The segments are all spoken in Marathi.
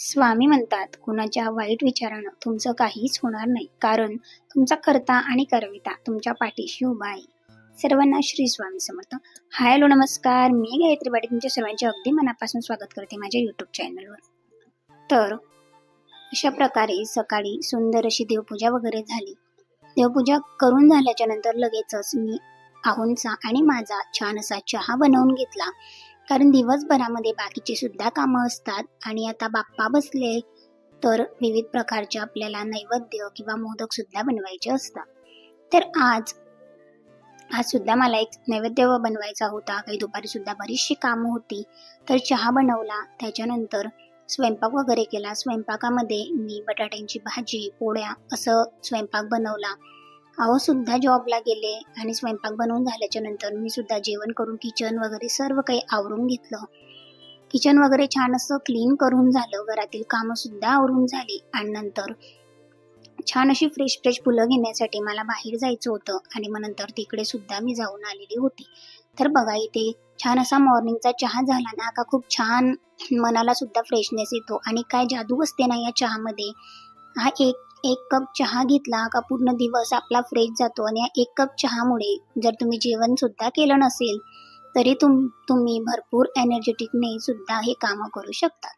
स्वामी म्हणतात, कुणाच्या वाईट विचारानं तुमचं काहीच होणार नाही, कारण तुमचा कर्ता आणि करविता तुमच्या पाठीशी उभा आहे. सर्वांना श्री स्वामी समर्थ. हाय हॅलो नमस्कार, मी गायत्री बाडी तुमच्या सर्वांचे अगदी मनापासून स्वागत करते माझ्या यूट्यूब चॅनलवर. तर अशा प्रकारे सकाळी सुंदर अशी देवपूजा वगैरे झाली. देवपूजा करून झाल्याच्या नंतर लगेचच मी आहोंचा आणि माझा छान असा चहा बनवून घेतला, कारण दिवसभरामध्ये बाकीचे सुद्धा कामं असतात आणि आता बाप्पा बसले तर विविध प्रकारचे आपल्याला नैवेद्य किंवा मोदक सुद्धा बनवायचे असतात. तर आज सुद्धा मला एक नैवेद्य बनवायचा होता. काही दुपारी सुद्धा बरीचशी कामं होती, तर चहा बनवला, त्याच्यानंतर स्वयंपाक वगैरे केला. स्वयंपाकामध्ये मी बटाट्यांची भाजी, पोळ्या असं स्वयंपाक बनवला. अहो सुद्धा जॉबला गेले आणि स्वयंपाक बनवून झाल्याच्या नंतर मी सुद्धा जेवण करून किचन वगैरे सर्व काही आवरून घेतलं. किचन वगैरे छान असं क्लीन करून झालं, घरातील कामं सुद्धा आवरून झाली आणि नंतर छान अशी फ्रेश फुलं घेण्यासाठी मला बाहेर जायचं होतं आणि मग नंतर तिकडे सुद्धा मी जाऊन आलेली होती. तर बघा, इथे छान असा मॉर्निंगचा चहा झाला ना का खूप छान मनाला सुद्धा फ्रेशनेस येतो आणि काय जादू असते ना या चहामध्ये. हा एक कप चहा घेतला का पूर्ण दिवस आपला फ्रेश जातो आणि एक कप चहामुळे जर तुम्ही जेवण सुद्धा केलं नसेल तरी तुम्ही भरपूर एनर्जेटिकने सुद्धा हे कामं करू शकता.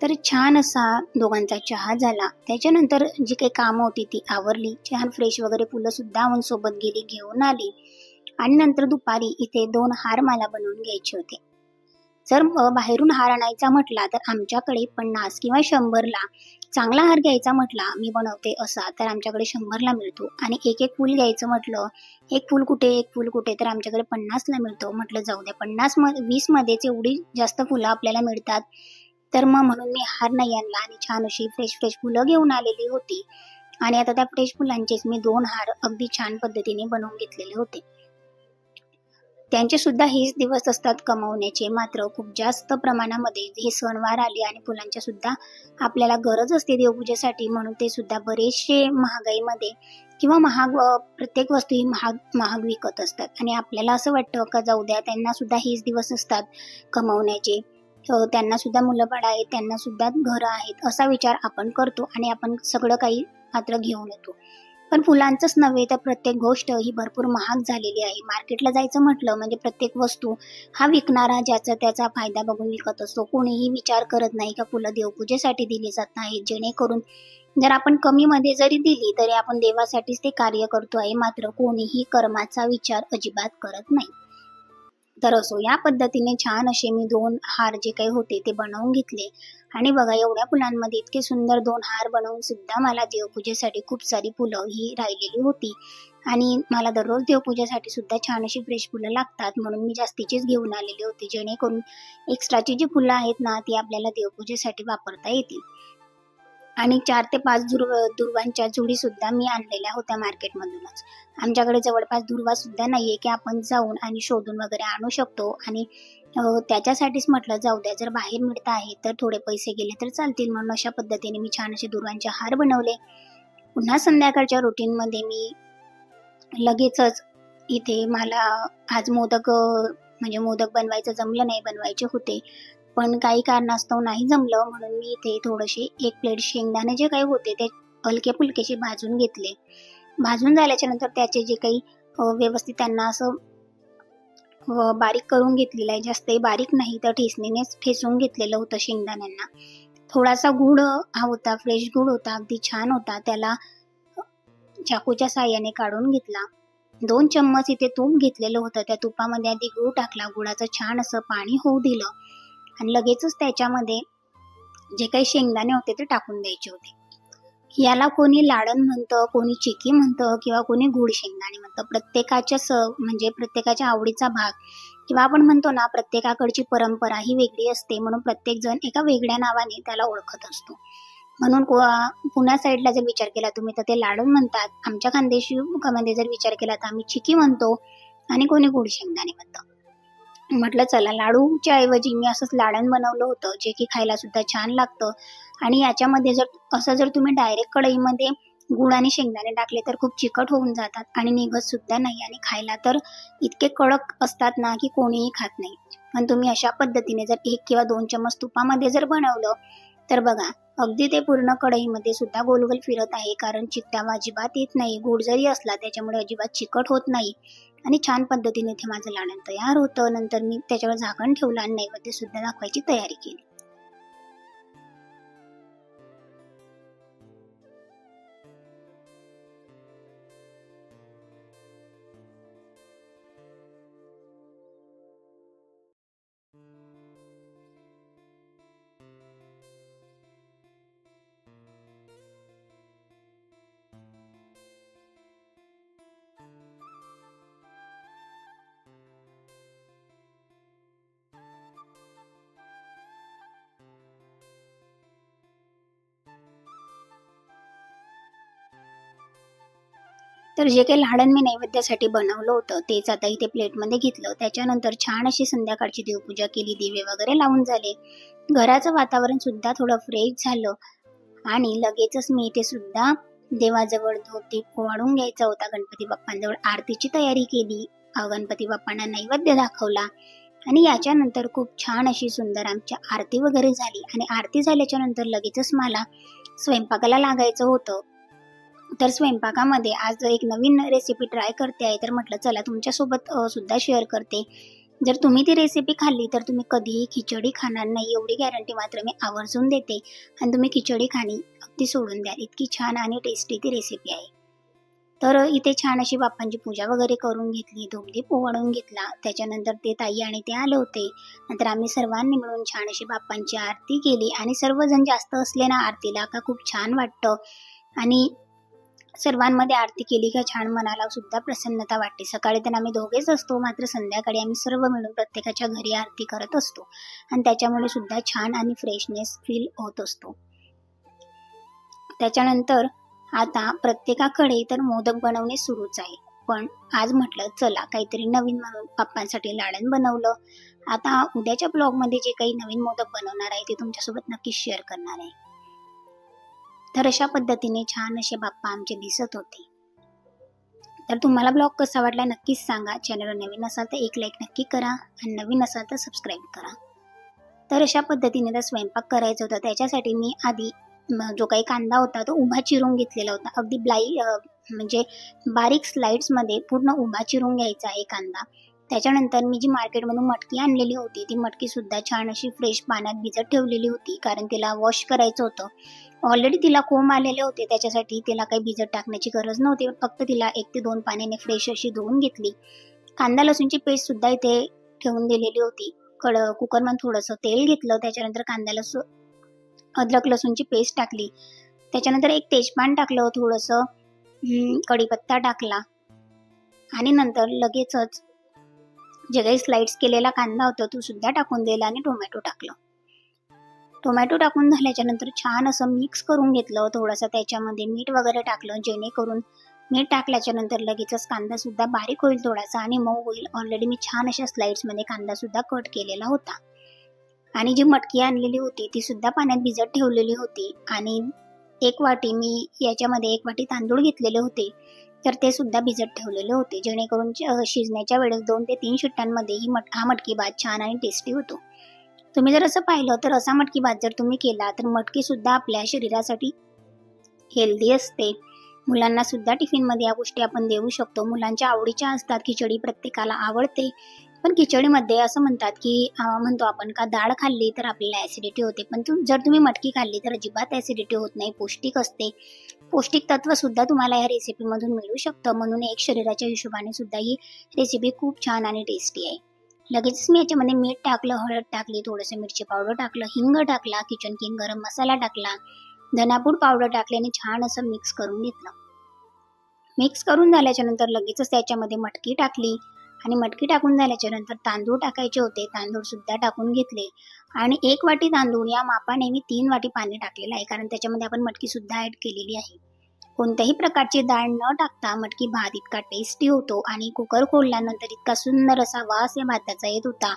तर छान असा दोघांचा चहा झाला. त्याच्यानंतर जी काही कामं होती ती आवरली. छान फ्रेश वगैरे फुलं सुद्धा सोबत गेली, घेऊन आली आणि नंतर दुपारी इथे 2 हार मला बनवून घ्यायचे होते. जर बाहेरून हार आणायचा म्हटला तर आमच्याकडे 50 किंवा 100ला, चांगला हार घ्यायचा म्हटला मी बनवते असा तर आमच्याकडे 100ला मिळतो आणि एक फूल घ्यायचं म्हटलं, एक फूल कुठे तर आमच्याकडे 50ला मिळतो. म्हटलं जाऊ द्या, 20 मध्येच एवढी जास्त फुलं आपल्याला मिळतात, तर मग म्हणून मी हार नाही आणला आणि छान अशी फ्रेश फुलं घेऊन आलेली होती आणि आता त्या फ्रेश फुलांचेच मी 2 हार अगदी छान पद्धतीने बनवून घेतलेले होते. त्यांचे सुद्धा हेच दिवस असतात कमवण्याचे, मात्र खूप जास्त प्रमाणामध्ये हे सणवार आले आणि फुलांच्या सुद्धा आपल्याला गरज असते देवपूजेसाठी, म्हणून ते सुद्धा बरेचसे महागाईमध्ये किंवा प्रत्येक वस्तू ही महाग विकत असतात आणि आपल्याला असं वाटतं का जाऊ द्या, त्यांना सुद्धा हेच दिवस असतात कमवण्याचे, त्यांना सुद्धा मुलं बाळ आहेत, त्यांना सुद्धा घरं आहेत, असा विचार आपण करतो आणि आपण सगळं काही मात्र घेऊन येतो. पण फुलांचंच नव्हे तर प्रत्येक गोष्ट ही भरपूर महाग झालेली आहे. मार्केटला जायचं म्हटलं म्हणजे प्रत्येक वस्तू हा विकणारा ज्याचा त्याचा फायदा बघून विकत असतो. कोणीही विचार करत नाही का फुलं देवपूजेसाठी दिली जात नाहीत, जेणेकरून जर आपण कमीमध्ये जरी दिली तरी आपण देवासाठीच ते कार्य करतो आहे, मात्र कोणीही कर्माचा विचार अजिबात करत नाही. तर असो, या पद्धतीने छान असे मी 2 हार जे काही होते ते बनवून घेतले आणि बघा, एवढ्या फुलांमध्ये इतके सुंदर 2 हार बनवून सुद्धा मला देवपूजेसाठी खूप सारी फुलं ही राहिलेली होती आणि मला दररोज देवपूजेसाठी सुद्धा छान अशी फ्रेश फुलं लागतात, म्हणून मी जास्तीचीच घेऊन आलेली होती, जेणेकरून एक्स्ट्राची जी फुलं आहेत ना ती आपल्याला देवपूजेसाठी वापरता येतील. आणि 4 ते 5 दुर्वांच्या जुडी सुद्धा मी आणलेल्या होत्या मार्केटमधूनच. आमच्याकडे जवळपास दुर्वा सुद्धा नाहीये की आपण जाऊन आणि शोधून वगैरे आणू शकतो आणि त्याच्यासाठीच म्हटलं जाऊ द्या, जर बाहेर मिळत आहे तर थोडे पैसे गेले तर चालतील, म्हणून अशा पद्धतीने मी छान असे दुर्वांचे हार बनवले. पुन्हा संध्याकाळच्या रुटीनमध्ये मी लगेचच इथे मला आज मोदक बनवायचं जमलं नाही, बनवायचे होते पण काही कारणास्तव नाही जमलं, म्हणून मी इथे थोडेसे 1 प्लेट शेंगदाणे जे काही होते ते हलके फुलकेसे भाजून घेतले. भाजून झाल्याच्या नंतर त्याचे जे काही व्यवस्थित त्यांना असं बारीक करून घेतलेलं आहे, जास्तही बारीक नाही तर ठेचणीनेच ठेचून घेतलेलं होतं शेंगदाण्यांना. थोडासा गूळ हा होता, फ्रेश गूळ होता, अगदी छान होता, त्याला चाकूच्या साहाय्याने काढून घेतला. 2 चम्मच इथे तूप घेतलेलं होतं. त्या तुपामध्ये आधी गूळ टाकला, गुळाचं छान असं पाणी होऊ दिलं आणि लगेचच त्याच्यामध्ये जे काही शेंगदाणे होते ते टाकून द्यायचे होते. याला कोणी लाडण म्हणतं, कोणी चिकी म्हणतं किंवा कोणी गुळ शेंगदाणे म्हणतं. म्हणजे प्रत्येकाच्या आवडीचा भाग किंवा आपण म्हणतो ना, प्रत्येकाकडची परंपरा ही वेगळी असते, म्हणून प्रत्येक जण एका वेगळ्या नावाने त्याला ओळखत असतो. म्हणून पुण्या साईडला जर विचार केला तुम्ही तर ते लाडण म्हणतात. आमच्या खानदेशीमध्ये जर विचार केला तर आम्ही चिकी म्हणतो आणि कोणी गुळ शेंगदाणे म्हणतं. म्हटलं चला लाडूच्या ऐवजी मी असंच लाडण बनवलं होतं, जे की खायला सुद्धा छान लागतं. आणि याच्यामध्ये जर तुम्ही डायरेक्ट कढईमध्ये गुळ आणि शेंगदाणे टाकले तर खूप चिकट होऊन जातात आणि निघत सुद्धा नाही आणि खायला तर इतके कडक असतात ना की कोणीही खात नाही. पण तुम्ही अशा पद्धतीने जर 1 किंवा 2 चम्मच तुपामध्ये जर बनवलं तर बघा अगदी ते पूर्ण कढईमध्ये सुद्धा गोलगोल फिरत आहे, कारण चिकटावा अजिबात येत नाही. गोड जरी असला त्याच्यामुळे अजिबात चिकट होत नाही आणि छान पद्धतीने ते माझं लाडण तयार होतं. नंतर मी त्याच्यावर झाकण ठेवलं आणि नैवेद्य सुद्धा दाखवायची तयारी केली. तर जे काही लाडण मी नैवेद्यासाठी बनवलं होतं तेच आता इथे प्लेटमध्ये घेतलं. त्याच्यानंतर छान अशी संध्याकाळची देवपूजा केली, दिवे वगैरे लावून झाले. घराचं वातावरण सुद्धा थोडं फ्रेश झालं आणि लगेचच मी इथे सुद्धा देवाजवळ धूप दीप ओवाळून घ्यायचा होता. गणपती बाप्पांजवळ आरतीची तयारी केली. गणपती बाप्पांना नैवेद्य दाखवला आणि याच्यानंतर खूप छान अशी सुंदर आमची आरती वगैरे झाली आणि आरती झाल्याच्या नंतर लगेचच मला स्वयंपाकाला लागायचं होतं. तर स्वयंपाकामध्ये आज एक नवीन रेसिपी ट्राय करते आहे, तर म्हटलं चला तुमच्यासोबत सुद्धा शेअर करते. जर तुम्ही ती रेसिपी खाल्ली तर तुम्ही कधीही खिचडी खाणार नाही एवढी गॅरंटी मात्र मी आवर्जून देते आणि तुम्ही खिचडी खाणी अगदी सोडून द्याल, इतकी छान आणि टेस्टी ती रेसिपी आहे. तर इथे छान अशी बाप्पांची पूजा वगैरे करून घेतली, धूपदीप ओवाळून घेतला. त्याच्यानंतर ते ताई आणि ते आले होते. नंतर आम्ही सर्वांनी मिळून छान अशी बाप्पांची आरती केली आणि सर्वजण जास्त असले ना आरतीला का खूप छान वाटतं आणि सर्वांमध्ये आरती केली का छान मनाला सुद्धा प्रसन्नता वाटते. सकाळी तर आम्ही दोघेच असतो, मात्र संध्याकाळी आम्ही सर्व मिळून प्रत्येकाच्या घरी आरती करत असतो आणि त्याच्यामुळे सुद्धा छान आणि फ्रेशनेस फील होत असतो. त्याच्यानंतर आता प्रत्येकाकडे तर मोदक बनवणे सुरूच आहे, पण आज म्हटलं चला काहीतरी नवीन म्हणून बाप्पांसाठी लाडण बनवलं. आता उद्याच्या ब्लॉगमध्ये जे काही नवीन मोदक बनवणार आहे ते तुमच्यासोबत नक्कीच शेअर करणार आहे. तर अशा पद्धतीने छान असे बाप्पा आमचे दिसत होते. तर तुम्हाला ब्लॉग कसा वाटला नक्कीच सांगा. चॅनलवर नवीन असाल तर एक लाईक नक्की करा आणि नवीन असाल तर सबस्क्राईब करा. तर अशा पद्धतीने जर स्वयंपाक करायचा होता त्याच्यासाठी मी आधी जो काही कांदा होता तो उभा चिरून घेतलेला होता. अगदी म्हणजे बारीक स्लाइड्समध्ये पूर्ण उभा चिरून घ्यायचा आहे कांदा. त्याच्यानंतर मी जी मार्केटमधून मटकी आणलेली होती ती मटकी सुद्धा छान अशी फ्रेश पाण्यात भिजत ठेवलेली होती, कारण तिला वॉश करायचं होतं. ऑलरेडी तिला कोंब आलेले होते, त्याच्यासाठी तिला काही भिजत टाकण्याची गरज नव्हती. फक्त तिला 1 ते 2 पाण्याने फ्रेश अशी धुवून घेतली. कांदा लसूणची पेस्ट सुद्धा इथे ठेवून दिलेली होती. कुकरमध्ये थोडंसं तेल घेतलं, त्याच्यानंतर कांदा अद्रक लसूणची पेस्ट टाकली. त्याच्यानंतर एक तेजपान टाकलं, थोडंसं कढीपत्ता टाकला आणि नंतर लगेचच जे काही स्लाइड्स केलेला कांदा होता तो सुद्धा टाकून दिला आणि टोमॅटो टाकलं. टोमॅटो टाकून झाल्याच्या नंतर छान असं मिक्स करून घेतलं. थोडंसं त्याच्यामध्ये मीठ वगैरे टाकलं, जेणेकरून मीठ टाकल्याच्या नंतर लगेचच कांदा सुद्धा बारीक होईल थोडासा आणि मऊ होईल. ऑलरेडी मी छान अशा स्लाइड्समध्ये कांदा सुद्धा कट केलेला होता आणि जी मटकी आणलेली होती ती सुद्धा पाण्यात भिजत ठेवलेली होती आणि 1 वाटी मी याच्यामध्ये 1 वाटी तांदूळ घेतलेले होते, तर ते सुद्धा भिजत ठेवलेले होते, जेणेकरून शिजण्याच्या वेळेस 2 ते 3 शिट्ट्यांमध्ये हा मटकी भात छान आणि टेस्टी होतो. तुम्ही जर असं पाहिलं तर असा मटकी भात जर तुम्ही केला तर मटकी सुद्धा आपल्या शरीरासाठी हेल्दी असते. मुलांना सुद्धा टिफिनमध्ये या गोष्टी आपण देऊ शकतो. मुलांच्या आवडीच्या असतात. खिचडी प्रत्येकाला आवडते, पण खिचडीमध्ये असं म्हणतात की म्हणतो आपण का डाळ खाल्ली तर आपल्याला ॲसिडिटी होते, पण जर तुम्ही मटकी खाल्ली तर अजिबात ॲसिडिटी होत नाही, पौष्टिक असते. पौष्टिक तत्व सुद्धा तुम्हाला या रेसिपीमधून मिळू शकतं, म्हणून एक शरीराच्या हिशोबाने सुद्धा ही रेसिपी खूप छान आणि टेस्टी आहे. लगेचच मी याच्यामध्ये मीठ टाकलं, हळद टाकली, थोडंसं मिरची पावडर टाकलं, हिंग टाकला, किचन किंग गरम मसाला टाकला, धनापूड पावडर टाकली आणि छान असं मिक्स करून घेतलं. मिक्स करून झाल्याच्या नंतर लगेचच त्याच्यामध्ये मटकी टाकली आणि मटकी टाकून झाल्याच्या नंतर तांदूळ टाकायचे होते, तांदूळ सुद्धा टाकून घेतले आणि 1 वाटी तांदूळ या मापाने मी 3 वाटी पाणी टाकलेलं आहे, कारण त्याच्यामध्ये आपण मटकी सुद्धा ऍड केलेली आहे. कोणत्याही प्रकारची डाळ न टाकता मटकी भात इतका टेस्टी होतो आणि कुकर खोलल्यानंतर इतका सुंदर असा वास या भाताचा येत होता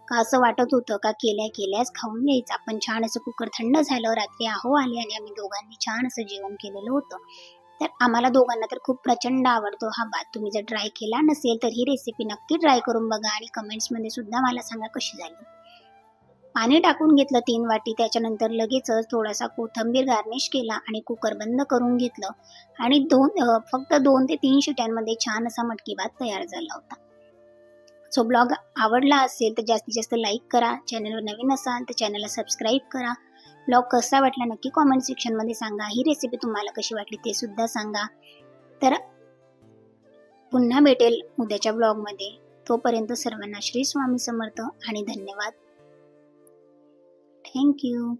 का असं वाटत होतं का केल्याच खाऊन घ्यायचा. पण छान असं कुकर थंड झालं, रात्री आहो आले आणि आम्ही दोघांनी छान असं जेवण केलेलं होतं. तर आम्हाला दोघांना तर खूप प्रचंड आवडतो हा भात. तुम्ही जर ट्राय केला नसेल तर ही रेसिपी नक्की ट्राय करून बघा आणि कमेंट्समध्ये सुद्धा मला सांगा कशी झाली. पाणी टाकून घेतलं 3 वाटी, त्याच्यानंतर लगेचच थोडासा कोथिंबीर गार्निश केला आणि कुकर बंद करून घेतलं आणि फक्त 2 ते 3 शिट्यांमध्ये छान असा मटकी भात तयार झाला होता. सो ब्लॉग आवडला असेल तर जास्तीत जास्त लाईक करा, चॅनलवर नवीन असाल तर चॅनलला सबस्क्राईब करा. ब्लॉग कसा वाटला नक्की कॉमेंट सेक्शनमध्ये सांगा. ही रेसिपी तुम्हाला कशी वाटली ते सुद्धा सांगा. तर पुन्हा भेटेल उद्याच्या ब्लॉगमध्ये. तोपर्यंत सर्वांना श्री स्वामी समर्थ आणि धन्यवाद. Thank you.